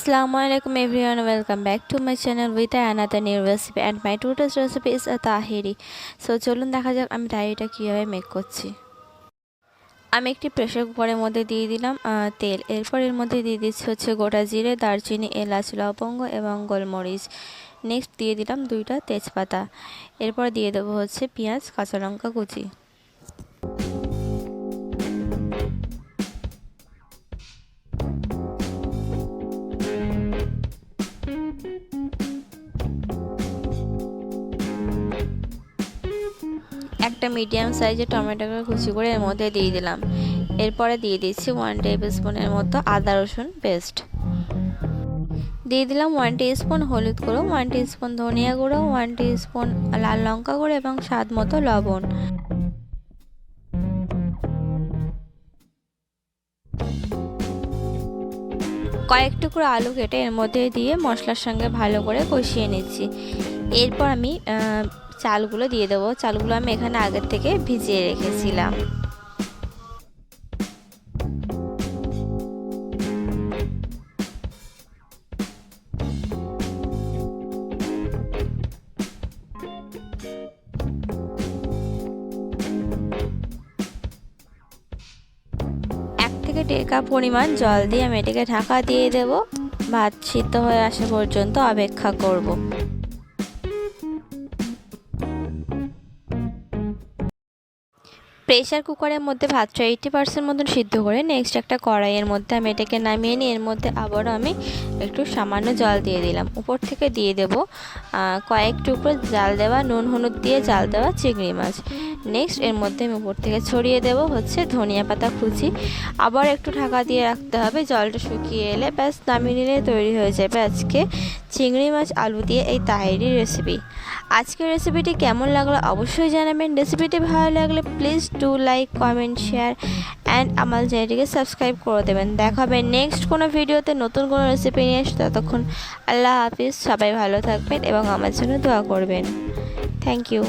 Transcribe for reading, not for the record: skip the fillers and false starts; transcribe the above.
Assalamualaikum everyone, welcome back to my channel with another new recipe and my today's recipe is a taheri. So চলুন দেখা যাক আমি তাহিরিটা কিভাবে make করছি। আমি একটি প্রেসার কুকারের মধ্যে দিয়ে দিলাম তেল। এরপর এর মধ্যে দিয়ে দিচ্ছি হচ্ছে গোটা জিরে, দারচিনি, এলাচ, লবঙ্গ এবং গোলমরিচ। নেক্সট দিয়ে দিলাম 2টা তেজপাতা। এরপর দিয়ে দেবো হচ্ছে পেঁয়াজ, কাঁচা লঙ্কা কুচি। একটা মিডিয়াম সাইজের টমেটোকে কুচি করে এর মধ্যে দিয়ে দিলাম। এরপরে দিয়ে দিচ্ছি 1 টেবিলস্পুনের মতো আদা রসুন পেস্ট। দিয়ে দিলাম 1 টিস্পুন হলুদ গুঁড়ো, 1 টিস্পুন ধনিয়া গুঁড়ো, 1 টিস্পুন লাল লঙ্কা গুঁড়ো এবং স্বাদ মতো লবণ। কয়েক টুকরো আলু কেটে এর মধ্যে দিয়ে মশলার সঙ্গে ভালো করে কষিয়ে নিচ্ছি। এরপর আমি চালগুলো দিয়ে দেবো। চালগুলো আমি এখানে আগের থেকে ভিজিয়ে রেখেছিলাম। থেকে 1.5 কাপ পরিমাণ জল দিয়ে আমি এটাকে ঢাকা দিয়ে দেব। ভাত সিদ্ধ হয়ে আসা পর্যন্ত অপেক্ষা করব। প্রেসার কুকারের মধ্যে ভাতটা 80% মতন সিদ্ধ করে নেক্সট একটা কড়াইয়ের মধ্যে আমি এটাকে নামিয়ে নিয়ে এর মধ্যে আবারও আমি একটু সামান্য জল দিয়ে দিলাম। উপর থেকে দিয়ে দেব কয়েক টুকরো জাল দেওয়া নুন হলুদ দিয়ে জাল দেওয়া চিংড়ি মাছ। নেক্সট এর মধ্যে আমি উপর থেকে ছড়িয়ে দেব হচ্ছে ধনিয়া পাতা কুচি। আবার একটু ঢাকা দিয়ে রাখতে হবে। জলটা শুকিয়ে এলে ব্যাস নামিয়ে নিলে তৈরি হয়ে যাবে আজকে চিংড়ি মাছ আলু দিয়ে এই তাহিরি রেসিপি। আজকের রেসিপিটি কেমন লাগলো অবশ্যই জানাবেন। রেসিপিটি ভালো লাগলে please do like, comment, share and আমার চ্যানেলটিকে সাবস্ক্রাইব করে দেবেন। দেখা হবে নেক্সট কোনো ভিডিওতে নতুন কোনো রেসিপি নিয়ে এসে। ততক্ষণ আল্লাহ হাফিজ, সবাই ভালো থাকবেন এবং আমার জন্য দোয়া করবেন। Thank you.